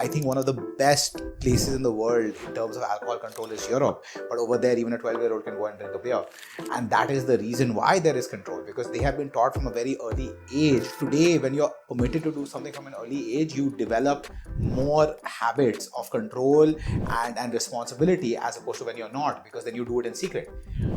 I think one of the best places in the world in terms of alcohol control is Europe. But over there, even a 12-year-old can go and drink a beer. And that is the reason why there is control, because they have been taught from a very early age. Today, when you're permitted to do something from an early age, you develop more habits of control and responsibility as opposed to when you're not, because then you do it in secret,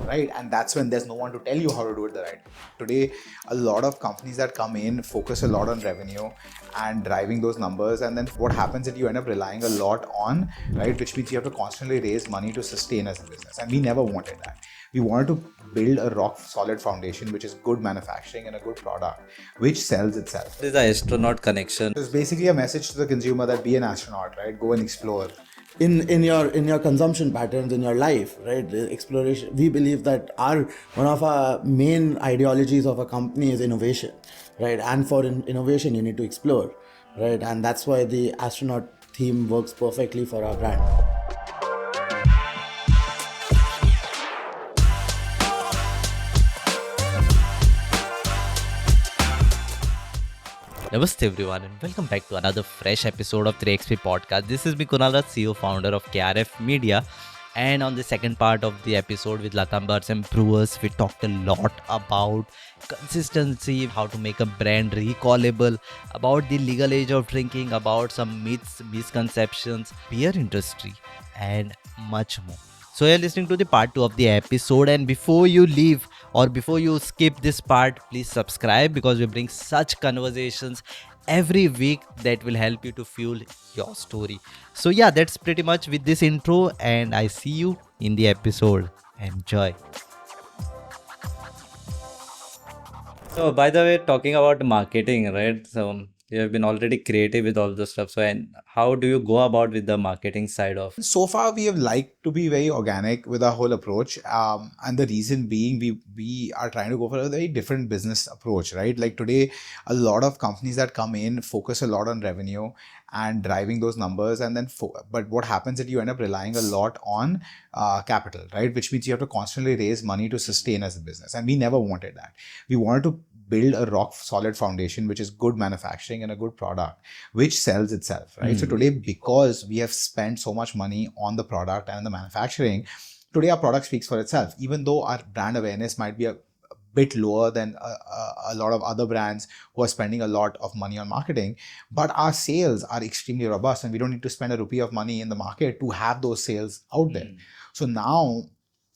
right? And that's when there's no one to tell you how to do it the right way. Today, a lot of companies that come in focus a lot on revenue and driving those numbers, and then what happens is you end up relying a lot on, right, which means you have to constantly raise money to sustain as a business, and we never wanted that. We wanted to build a rock solid foundation, which is good manufacturing and a good product which sells itself. This is the astronaut connection. It's basically a message to the consumer that be an astronaut, right? Go and explore. In your consumption patterns in your life, right? The exploration. We believe that one of our main ideologies of a company is innovation, right? And for innovation, you need to explore, right? And that's why the astronaut theme works perfectly for our brand. Namaste everyone and welcome back to another fresh episode of 3XP podcast. This is me Kunal, CEO founder of KRF Media, and on the second part of the episode with Latambarcem Brewers, we talked a lot about consistency, how to make a brand recallable, about the legal age of drinking, about some myths, misconceptions, beer industry, and much more. So you're listening to the part 2 of the episode, and before you leave or before you skip this part, please subscribe, because we bring such conversations every week that will help you to fuel your story. So yeah, that's pretty much with this intro, and I see you in the episode. Enjoy. So by the way, talking about marketing, right? So you have been already creative with all the stuff. So and how do you go about with the marketing side of? So far, we have liked to be very organic with our whole approach, and the reason being we are trying to go for a very different business approach, right? Like today, a lot of companies that come in focus a lot on revenue and driving those numbers, and then but what happens is you end up relying a lot on capital, right? Which means you have to constantly raise money to sustain as a business, and we never wanted that. We wanted to build a rock solid foundation, which is good manufacturing and a good product which sells itself, right? So today, because we have spent so much money on the product and the manufacturing, today our product speaks for itself, even though our brand awareness might be a bit lower than a lot of other brands who are spending a lot of money on marketing, but our sales are extremely robust, and we don't need to spend a rupee of money in the market to have those sales out there. So now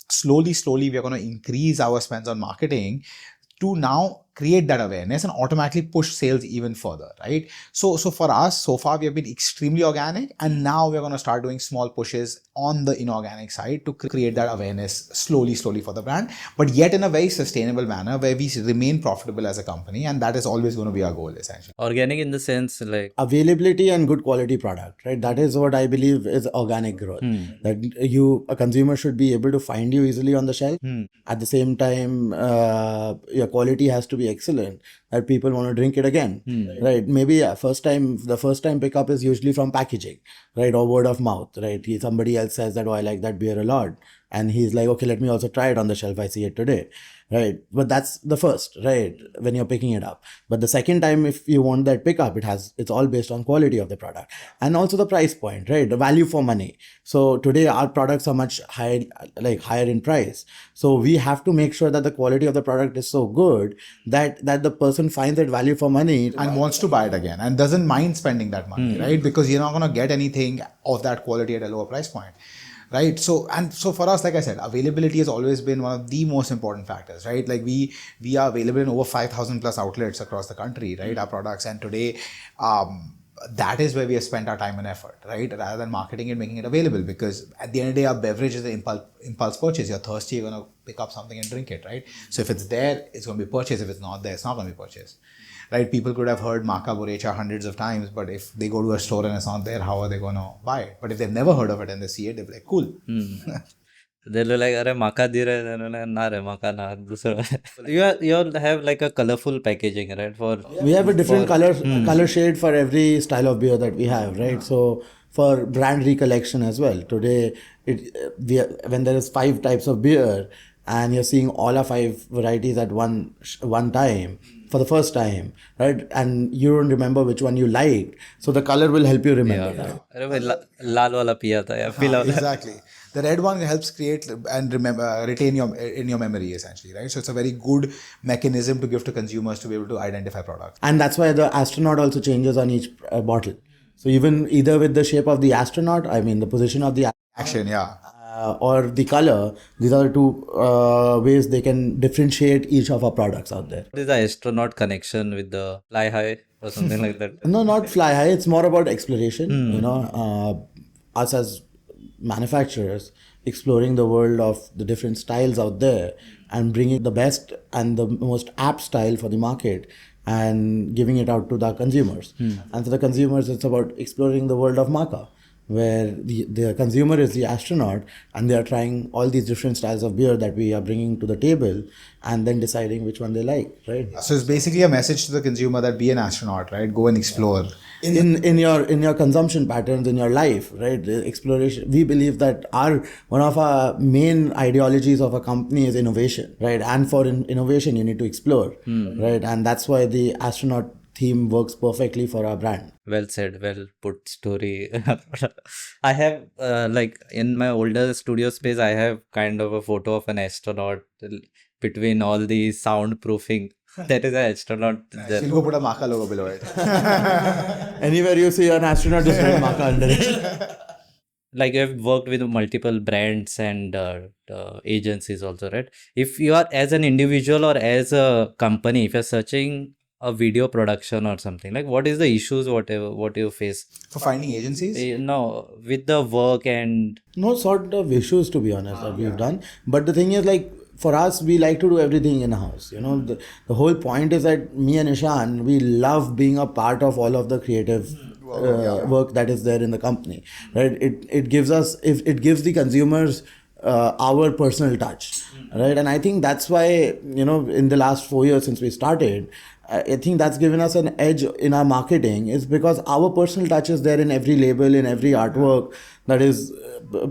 slowly we are going to increase our spends on marketing to now create that awareness and automatically push sales even further, right? So for us, so far we have been extremely organic, and now we're going to start doing small pushes on the inorganic side to create that awareness slowly for the brand, but yet in a very sustainable manner where we remain profitable as a company, and that is always going to be our goal, essentially. Organic in the sense like Availability and good quality product, right? That is what I believe is organic growth. That a consumer should be able to find you easily on the shelf. At the same time, your quality has to be excellent that people want to drink it again, right? Maybe the first time pickup is usually from packaging, right, or word of mouth, right? Somebody else says that, oh, I like that beer a lot, and he's like, okay, let me also try it on the shelf, I see it today, right? But that's the first, right, when you're picking it up. But the second time, if you want that pickup, it's all based on quality of the product and also the price point, right, the value for money. So today our products are much higher in price, so we have to make sure that the quality of the product is so good that the person finds that value for money and wants to buy it again and doesn't mind spending that money, right? Because you're not going to get anything of that quality at a lower price point, right? So for us, like I said, availability has always been one of the most important factors, right? Like we are available in over 5,000 plus outlets across the country, right? Our products, and today that is where we have spent our time and effort, right? Rather than marketing and making it available, because at the end of the day, our beverage is an impulse purchase. You're thirsty, you're going to pick up something and drink it, right? So if it's there, it's going to be purchased. If it's not there, it's not going to be purchased, right? People could have heard Maka Borecha hundreds of times, but if they go to a store and it's not there, how are they going to buy it? But if they've never heard of it and they see it, they'll be like, cool. they're like, "Arey Maka di rahe," they're like, "Na re Maka na." You all have like a colorful packaging, right? We have a different color shade for every style of beer that we have, right? So for brand recollection as well. Today, when there is 5 types of beer and you're seeing all our 5 varieties at one time, for the first time, right? And you don't remember which one you liked, so the color will help you remember that. अरे भाई लाल वाला पिया था या पीला वाला. Exactly. The red one helps create and remember retain your in your memory essentially, right? So it's a very good mechanism to give to consumers to be able to identify products. And that's why the astronaut also changes on each bottle. So even either with the shape of the astronaut, I mean the position of the Action, yeah. or the color, these are the two ways they can differentiate each of our products out there. What is the astronaut connection with the fly high or something like that? No, not fly high. It's more about exploration. You know, us as manufacturers exploring the world of the different styles out there and bringing the best and the most apt style for the market and giving it out to the consumers. And for the consumers, it's about exploring the world of Maka, where the consumer is the astronaut and they are trying all these different styles of beer that we are bringing to the table and then deciding which one they like, right? So it's basically a message to the consumer that be an astronaut, right? Go and explore. In your consumption patterns in your life, right? The exploration. We believe that one of our main ideologies of a company is innovation, right? And for innovation, you need to explore, right? And that's why the astronaut theme works perfectly for our brand. Well said, well put story. I have like in my older studio space, I have kind of a photo of an astronaut between all the soundproofing. That is an astronaut. there. We'll go put a Maka logo below it. Anywhere you see an astronaut, just write Maka under it. Like you have worked with multiple brands and agencies also, right? If you are as an individual or as a company, if you're searching a video production or something, like what is the issues, what you face? For finding agencies? No, with the work and No sort of issues, to be honest, that we've done. But the thing is, like, for us, we like to do everything in house. You know, the whole point is that me and Ishan, we love being a part of all of the creative work that is there in the company, right? It gives the consumers our personal touch, right? And I think that's why, you know, in the last 4 years since we started, I think that's given us an edge in our marketing, is because our personal touch is there in every label, in every artwork that is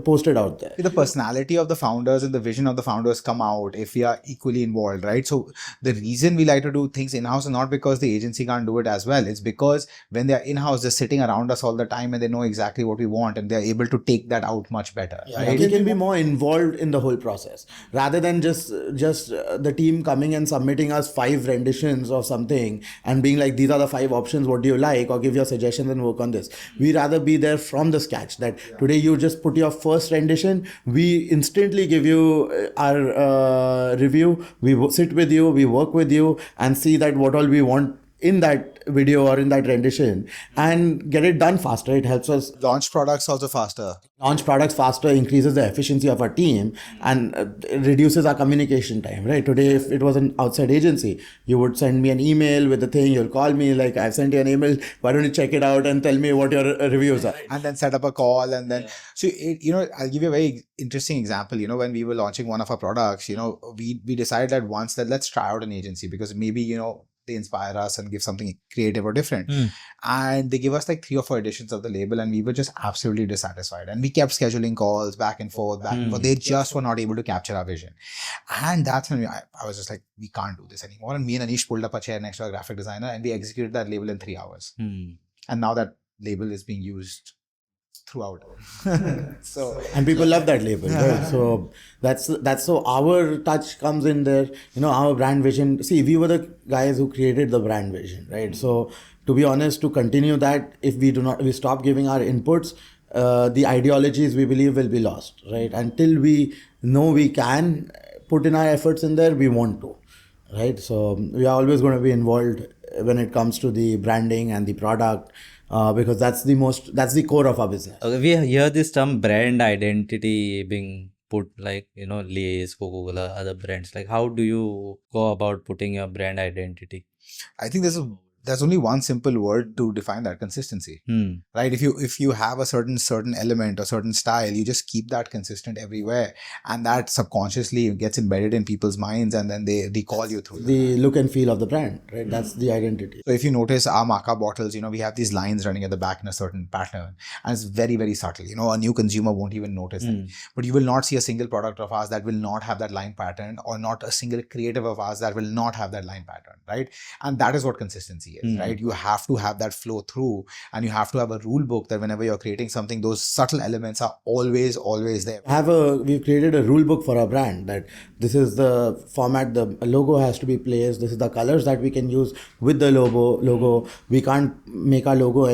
posted out there. The personality of the founders and the vision of the founders come out if we are equally involved, right? So the reason we like to do things in-house is not because the agency can't do it as well. It's because when they're in-house, they're sitting around us all the time and they know exactly what we want and they're able to take that out much better. Right? They can be more involved in the whole process rather than just the team coming and submitting us 5 renditions of something and being like, these are the 5 options, what do you like, or give your suggestions and work on this. We rather be there from the sketch, that today you just put your first rendition, we instantly give you our review, we sit with you, we work with you and see that what all we want in that video or in that rendition and get it done faster. It helps us Launch products also faster. launch products faster, increases the efficiency of our team, and reduces our communication time, right? Today, if it was an outside agency, you would send me an email with the thing, you'll call me like, I've sent you an email, why don't you check it out and tell me what your reviews are? And then set up a call and then so I'll give you a very interesting example. When we were launching one of our products, we decided that once that let's try out an agency because maybe they inspire us and give something creative or different. And they give us like 3 or 4 editions of the label and we were just absolutely dissatisfied. And we kept scheduling calls back and forth. They just were not able to capture our vision. And that's when I was just like, we can't do this anymore. And me and Anish pulled up a chair next to a graphic designer and we executed that label in 3 hours. And now that label is being used throughout. And people love that label, right? So that's so our touch comes in there, our brand vision. See, we were the guys who created the brand vision, right? So to be honest, to continue that, if we stop giving our inputs, the ideologies we believe will be lost, right? Until we know we can put in our efforts in there, we want to, right? So we are always going to be involved when it comes to the branding and the product. Because that's the core of our business. Okay, we hear this term brand identity being put, like Lay's, Coca-Cola, other brands. Like, how do you go about putting your brand identity? I think there's a there's only one simple word to define that: consistency. Right? If you have a certain element or certain style, you just keep that consistent everywhere, and that subconsciously gets embedded in people's minds, and then they recall you through The look and feel of the brand, right? That's the identity. So if you notice our Maka bottles, we have these lines running at the back in a certain pattern, and it's very, very subtle. A new consumer won't even notice it. But you will not see a single product of ours that will not have that line pattern, or not a single creative of ours that will not have that line pattern, right? And that is what consistency is, right? You have to have that flow through, and you have to have a rule book that whenever you're creating something, those subtle elements are always there. We've created a rule book for our brand, that this is the format the logo has to be placed. This is the colors that we can use with the logo. We can't make our logo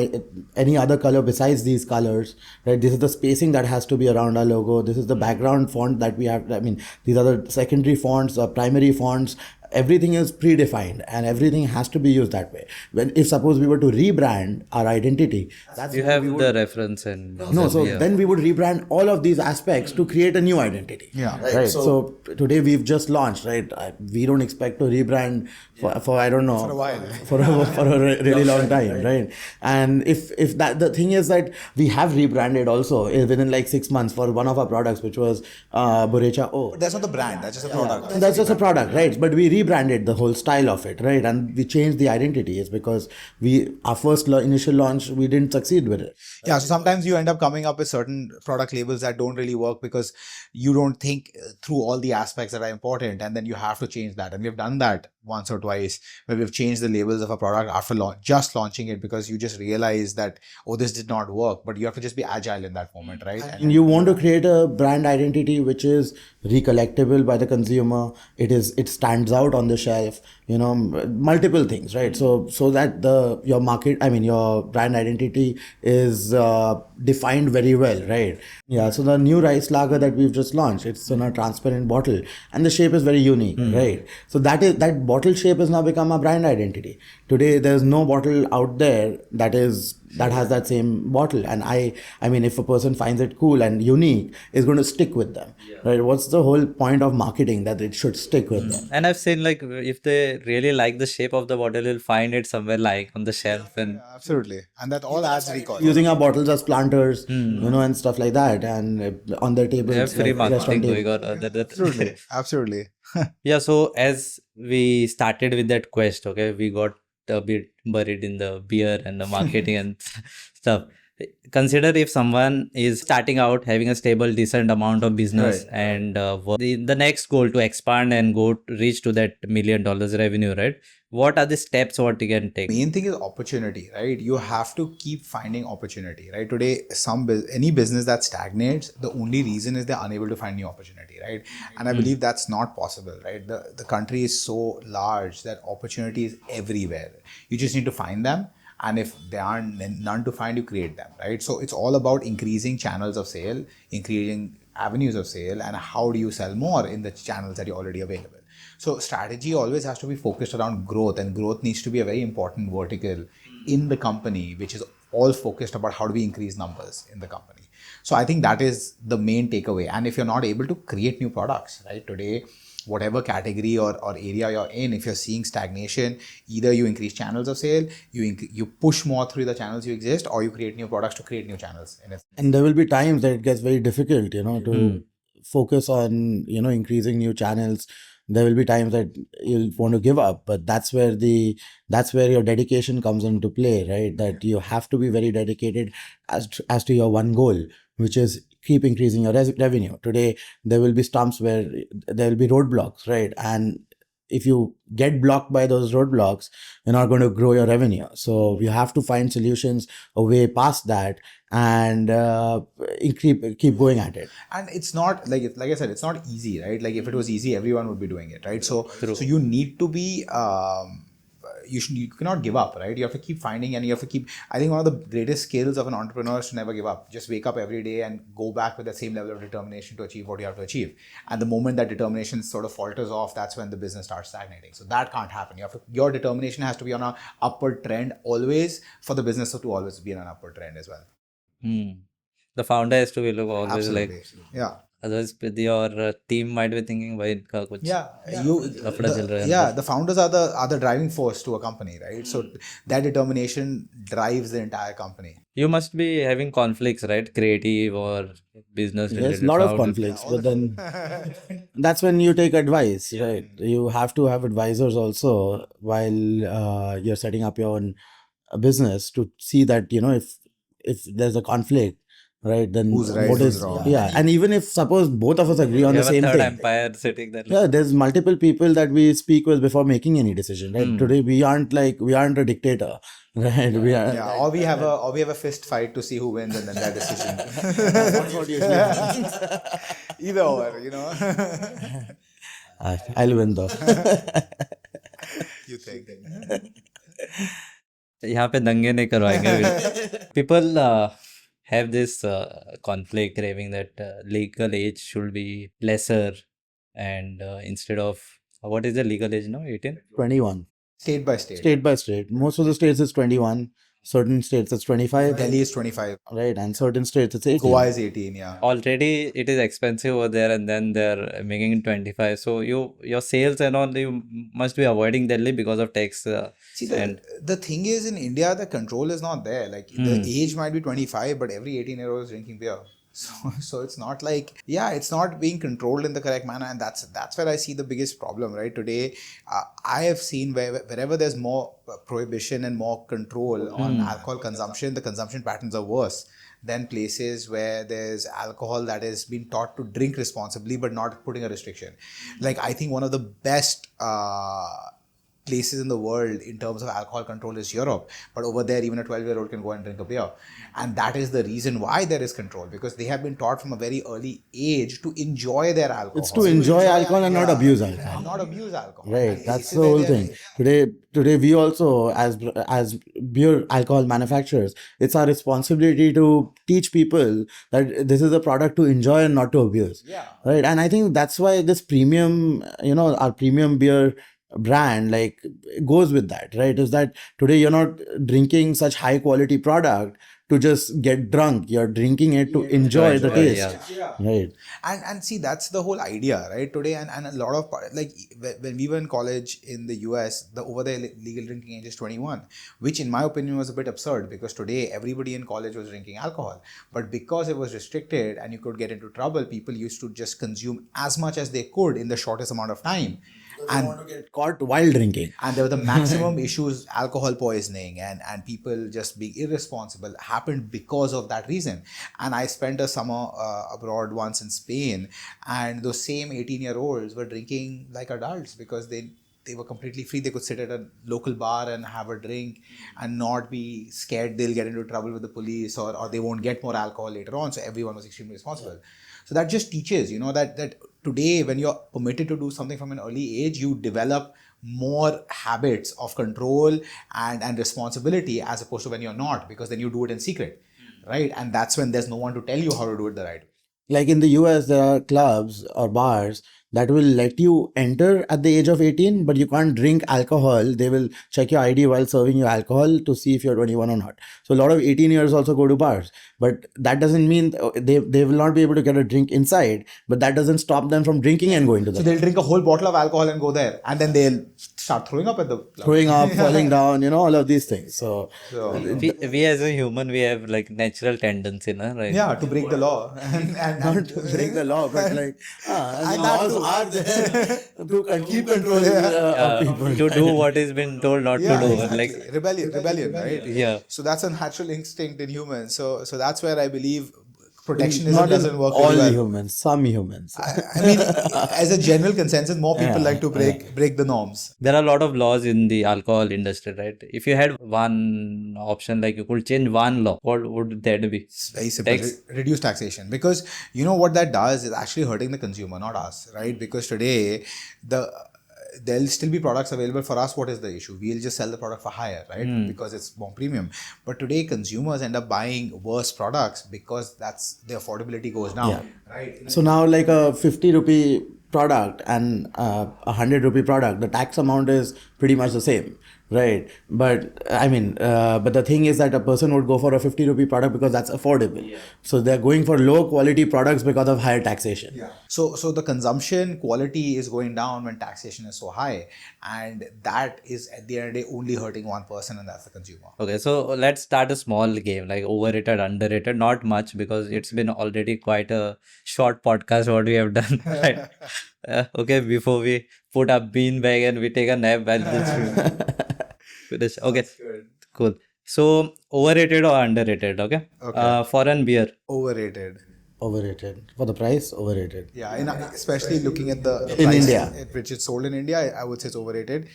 any other color besides these colors, right? This is the spacing that has to be around our logo. This is the background font that we have. I mean, these are the secondary fonts or primary fonts. Everything is predefined, and everything has to be used that way. If suppose we were to rebrand our identity, you have the reference and then we would rebrand all of these aspects to create a new identity. Right. So today we've just launched, right? We don't expect to rebrand for I don't know, for a while, for a really long time, right? And if that, the thing is that we have rebranded also within like 6 months for one of our products, which was Borecha O. But that's not the brand. That's just a product. That's just a product, right? But we rebranded the whole style of it, right? And we changed the identity. It's because our first initial launch, we didn't succeed with it. Yeah, so sometimes you end up coming up with certain product labels that don't really work because you don't think through all the aspects that are important, and then you have to change that. And we've done that once or twice, where we've changed the labels of a product after just launching it, because you just realize that, oh, this did not work. But you have to just be agile in that moment, right? And you want to create a brand identity which is recollectible by the consumer. It stands out on the shelf, multiple things, right? So that your brand identity is defined very well, right? Yeah. So the new rice lager that we've just launched, it's in a transparent bottle, and the shape is very unique, right? So that bottle shape has now become a brand identity. Today, there's no bottle out there that has that same bottle, and I mean, if a person finds it cool and unique, it's going to stick with them, right? What's the whole point of marketing? That it should stick with them. And I've seen, like, if they really like the shape of the bottle, you'll find it somewhere like on the shelf. And absolutely, and that all adds recall. Using our bottles as planters, and stuff like that, and on their tables. We have free marketing going on. Absolutely, absolutely. Yeah, so as we started with that quest, okay, we got a bit buried in the beer and the marketing and stuff. Consider if someone is starting out, having a stable, decent amount of business, right, and the next goal to expand and reach to that $1 million revenue, right? What are the steps what you can take? Main thing is opportunity, right? You have to keep finding opportunity, right? Today, any business that stagnates, the only reason is they're unable to find new opportunity, right? And I believe that's not possible, right? The country is so large that opportunity is everywhere. You just need to find them. And if there are none to find, you create them, right? So it's all about increasing channels of sale, increasing avenues of sale, and how do you sell more in the channels that are already available. So strategy always has to be focused around growth, and growth needs to be a very important vertical in the company, which is all focused about how do we increase numbers in the company. So I think that is the main takeaway. And if you're not able to create new products, right, today, whatever category or area you're in, if you're seeing stagnation, either you increase channels of sale, you push more through the channels you exist, or you create new products to create new channels. And there will be times that it gets very difficult, to focus on, increasing new channels. There will be times that you'll want to give up, but that's where your dedication comes into play, right? That you have to be very dedicated as to your one goal, which is keep increasing your revenue. Today, there will be stumps where there will be roadblocks, right? And if you get blocked by those roadblocks, you're not going to grow your revenue. So you have to find solutions a way past that, and keep going at it. And it's not like I said, it's not easy, right? Like if it was easy, everyone would be doing it, right? So you need to be you cannot give up, right? You have to keep finding, and you have to keep. I think one of the greatest skills of an entrepreneur is to never give up. Just wake up every day and go back with the same level of determination to achieve what you have to achieve. And the moment that determination sort of falters off, that's when the business starts stagnating. So that can't happen. Your determination has to be on an upward trend always, for the business to always be on an upward trend as well. The founder has to be always. Absolutely. Yeah. Otherwise, your team might be thinking, "Why इनका कुछ लफड़ा चल रहा है अंदर?" the founders are the driving force to a company, right? So that determination drives the entire company. You must be having conflicts, right? Creative or business Yes, related. a lot So of how do- conflicts, but then that's when you take advice, right? You have to have advisors also while you're setting up your own business to see that, if there's a conflict, right, then Who's right, what who's is wrong. yeah, and even if suppose both of us agree on You the have a same third thing, empire sitting there. yeah, there's multiple people that we speak with before making any decision, right? Today we aren't a dictator, right? We are Yeah, or we have a fist fight to see who wins, and then that decision. that's what usually happens. Either or, I'll win though. you think. यहाँ पे दंगे नहीं करवाएंगे. People have this conflict craving that legal age should be lesser, and instead of what is the legal age now? 18? 21. State by state. State by state. Most of the states is 21. Certain states it's 25. Delhi is 25. Right, and certain states it's 18. Goa is 18, yeah. Already it is expensive over there, and then they're making it 25. So your sales and all, you must be avoiding Delhi because of tax. See, and the thing is, in India, the control is not there. Like, the age might be 25, but every 18-year-old is drinking beer. So it's not like, it's not being controlled in the correct manner. And that's where I see the biggest problem, right? Today, I have seen wherever there's more prohibition and more control on alcohol consumption, the consumption patterns are worse than places where there's alcohol that is being taught to drink responsibly, but not putting a restriction. Like, I think one of the best places in the world in terms of alcohol control is Europe, but over there even a 12-year-old can go and drink a beer, and that is the reason why there is control, because they have been taught from a very early age to enjoy their alcohol. It's to enjoy alcohol and not abuse alcohol. And not abuse alcohol. Right, And that's this the is where whole they are- thing. Today we also, as beer alcohol manufacturers, it's our responsibility to teach people that this is a product to enjoy and not to abuse. Yeah. Right, and I think that's why this premium, our premium beer brand goes with that, right? Is that today you're not drinking such high quality product to just get drunk. You're drinking it to enjoy the enjoy, taste. yeah. Right. And see, that's the whole idea, right? Today, and a lot of, like, when we were in college in the US, the over there legal drinking age is 21, which in my opinion was a bit absurd, because today everybody in college was drinking alcohol, but because it was restricted and you could get into trouble, people used to just consume as much as they could in the shortest amount of time. And want to get caught while drinking. And there were the maximum issues, alcohol poisoning and people just being irresponsible happened because of that reason. And I spent a summer abroad once in Spain, and those same 18-year-olds were drinking like adults because they were completely free. They could sit at a local bar and have a drink and not be scared they'll get into trouble with the police or they won't get more alcohol later on. So everyone was extremely responsible. So that just teaches, that today when you're permitted to do something from an early age, you develop more habits of control and responsibility as opposed to when you're not, because then you do it in secret, right? And that's when there's no one to tell you how to do it the right way. Like in the US, there are clubs or bars that will let you enter at the age of 18, but you can't drink alcohol. They will check your ID while serving you alcohol to see if you're 21 or not. So a lot of 18-years also go to bars, but that doesn't mean they will not be able to get a drink inside, but that doesn't stop them from drinking and going to the So they'll drink a whole bottle of alcohol and go there, and then they'll start throwing up at the club. Throwing up, falling down, all of these things. So we as a human, we have like natural tendency, right? Yeah, to break the law. and not to break the law, but And laws are there to keep controlling people. To do what is been told not to do. Exactly. Like, rebellion, right? Yeah. So that's a natural instinct in humans. So that's where I believe protectionism Not doesn't in work all very well. humans, some humans. I mean, as a general consensus, more people like to break the norms. there are a lot of laws in the alcohol industry, right? If you had one option, like you could change one law, what would that be? It's very simple. Reduce taxation, because what that does is actually hurting the consumer, not us, right? Because today there'll still be products available for us. What is the issue? We'll just sell the product for higher, right? Because it's more premium. But today consumers end up buying worse products because that's the affordability goes down, right? So now like a 50 rupee product and a 100 rupee product, the tax amount is pretty much the same, right? But I mean, but the thing is that a person would go for a 50 rupee product because that's affordable. So they're going for low quality products because of higher taxation. So the consumption quality is going down when taxation is so high, and that is at the end of the day only hurting one person, and that's the consumer. Okay, so let's start a small game like overrated, underrated. Not much because it's been already quite a short podcast what we have done. Right? Okay, before we put a bean bag and we take a nap while this finish. Okay, cool. So overrated or underrated? Okay. Foreign beer. Overrated. Overrated for the price. Overrated. Yeah, especially looking at the In price India. at which it's sold in India, I would say it's overrated.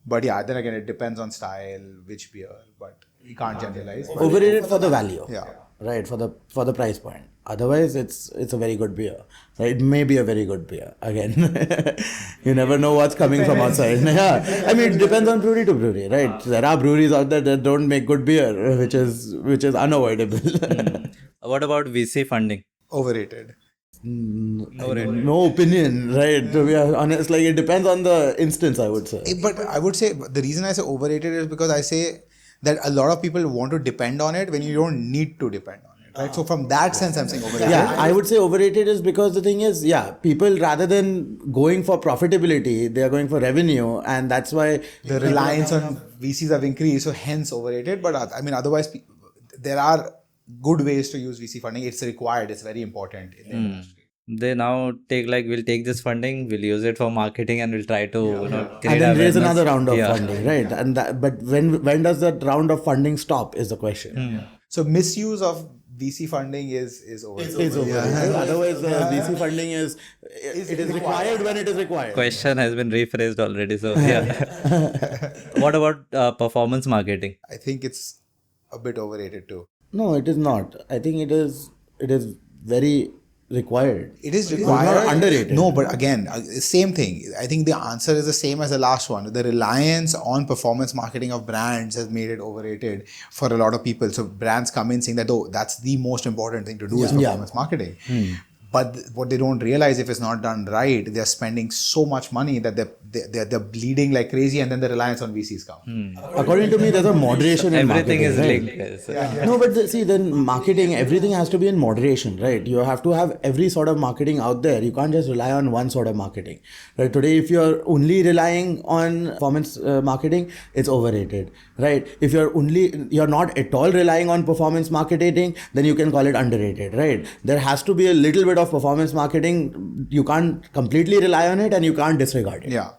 But yeah, then again, it depends on style, which beer. But you can't generalize. But Overrated for the value. Yeah. Right, for the price point. Otherwise, it's a very good beer. Right? It may be a very good beer. Again, you never know what's coming from outside. Yeah, I mean, it depends on brewery to brewery, right? There are breweries out there that don't make good beer, which is unavoidable. What about VC funding? Overrated. No opinion, right? To be honest, like it depends on the instance, I would say. But I would say the reason I say overrated is because I say that a lot of people want to depend on it when you don't need to depend on it, right? So from that sense, I'm saying overrated. Yeah, I would say overrated is because the thing is, yeah, people rather than going for profitability, they are going for revenue, and that's why The reliance on VCs have increased, so hence overrated. But I mean, otherwise, there are good ways to use VC funding. It's required. It's very important in the industry. They now take like we'll take this funding, we'll use it for marketing, and we'll try to create and then raise awareness. another round of Yeah. funding, right? And but when does that round of funding stop is the question. So misuse of VC funding is overrated. It's overrated. Otherwise, VC funding is required when it is required. Question has been rephrased already. So yeah. What about performance marketing? I think it's a bit overrated too. No, it is not. I think it is very required. It is It's required. not underrated. No, but again, same thing. I think the answer is the same as the last one. The reliance on performance marketing of brands has made it overrated for a lot of people. So brands come in saying that, oh, that's the most important thing to do is performance marketing. But what they don't realize, if it's not done right, they're spending so much money that they're bleeding like crazy, and then the reliance on VCs come. According to me, there's a moderation in Everything marketing, is right? linked. So- No, but see, then marketing, everything has to be in moderation, right? You have to have every sort of marketing out there. You can't just rely on one sort of marketing, right? Today, if you're only relying on performance marketing, it's overrated, right? If you're not at all relying on performance marketing, then you can call it underrated, right? There has to be a little bit of performance marketing. You can't completely rely on it, and you can't disregard it. Yeah.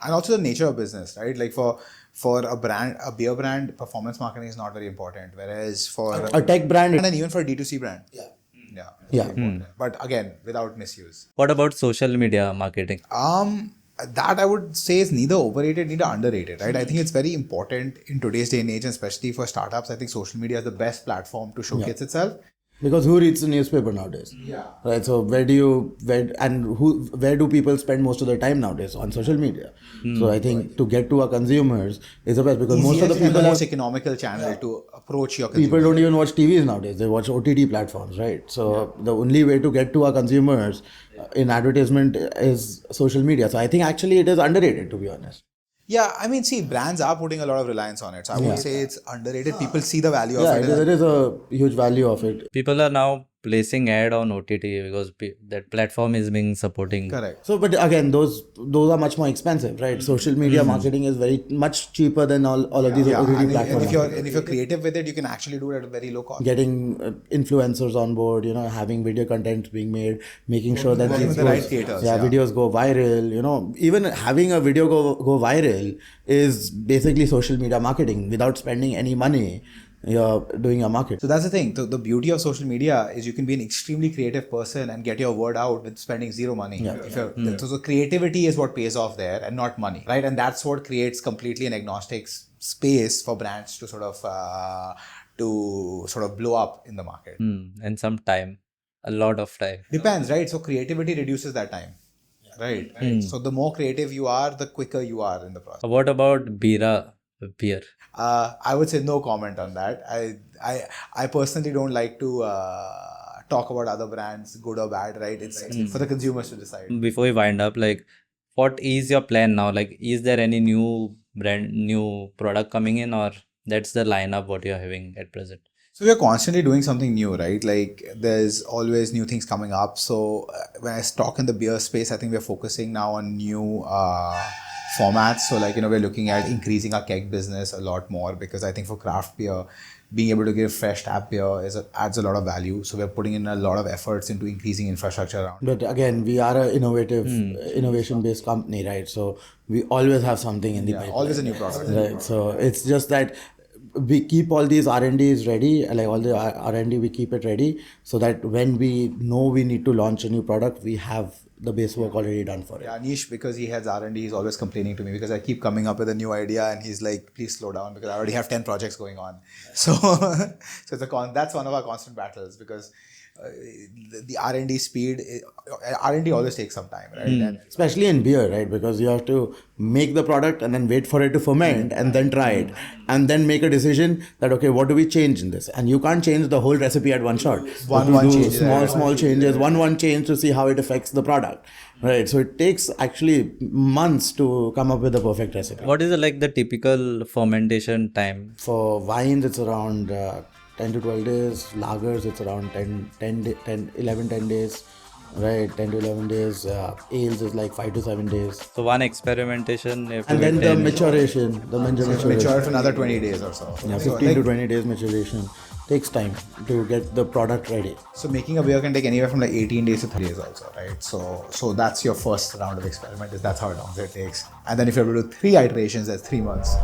And also the nature of business, right? Like for a beer brand, performance marketing is not very important. Whereas for A tech brand, and then even for a D2C brand. yeah. But again, without misuse. What about social media marketing? That I would say is neither overrated, neither underrated, right? I think it's very important in today's day and age, and especially for startups. I think social media is the best platform to showcase itself. Because who reads the newspaper nowadays? Right. So where do people spend most of their time nowadays? On social media. So I think to get to our consumers is the best, because most of the Easiest and people the most economical channel to approach your consumers. people don't even watch TVs nowadays. They watch OTT platforms, right? So the only way to get to our consumers in advertisement is social media. So I think actually it is underrated, to be honest. Yeah, I mean, see, brands are putting a lot of reliance on it. So I would say it's underrated. People see the value Yeah, of it. there is a huge value of it. People are now placing ad on OTT because that platform is being supporting. Correct. So, but again, those are much more expensive, right? Social media marketing is very much cheaper than all of these OTT And platforms. if you're creative with it, you can actually do it at a very low cost. Getting influencers on board, having video content being made, making sure that Working these with the right creators, videos go viral, even having a video go viral is basically social media marketing. Without spending any money, you're doing a market. So that's the thing. The beauty of social media is you can be an extremely creative person and get your word out with spending zero money. So the creativity is what pays off there and not money, right? And that's what creates completely an agnostic space for brands to sort of blow up in the market. And some time, a lot of time. Depends, right? So creativity reduces that time, right? So the more creative you are, the quicker you are in the process. What about beer? I would say no comment on that. I personally don't like to talk about other brands, good or bad, right? It's for the consumers to decide. Before we wind up, like what is your plan now? Like, is there any new product coming in, or that's the lineup what you're having at present? So we're constantly doing something new, right? Like there's always new things coming up. So when I talk in the beer space, I think we're focusing now on new formats. So like, we're looking at increasing our keg business a lot more, because I think for craft beer, being able to give fresh tap beer adds a lot of value. So we're putting in a lot of efforts into increasing infrastructure around. But again, we are an innovation-based company, right? So we always have something in the pipeline. Always a new product. Right. So it's just that we keep all these R&Ds ready, like all the R&D, we keep it ready so that when we know we need to launch a new product, we have the base work already done for it. Yeah, Anish, because he heads R&D, he's always complaining to me because I keep coming up with a new idea and he's like, please slow down because I already have 10 projects going on. So, that's one of our constant battles, because the R&D speed, R&D always takes some time, right? And especially in beer, right? Because you have to make the product and then wait for it to ferment and then try it and then make a decision that, okay, what do we change in this? And you can't change the whole recipe at one shot. One change, Small changes, one change to see how it affects the product, right? So it takes actually months to come up with the perfect recipe. What is the typical fermentation time? For wines, it's around 10 to 12 days. Lagers, it's around 10 days. Right, 10 to 11 days. Ales is like 5 to 7 days. So one experimentation. And then the maturation, the maturation. mature for another 20 days or so. Yeah, So, 15 to 20 days maturation. Takes time to get the product ready. So making a beer can take anywhere from like 18 days to 30 days also, right? So that's your first round of experiment. That's how long it takes. And then if you're able to do 3 iterations, that's 3 months.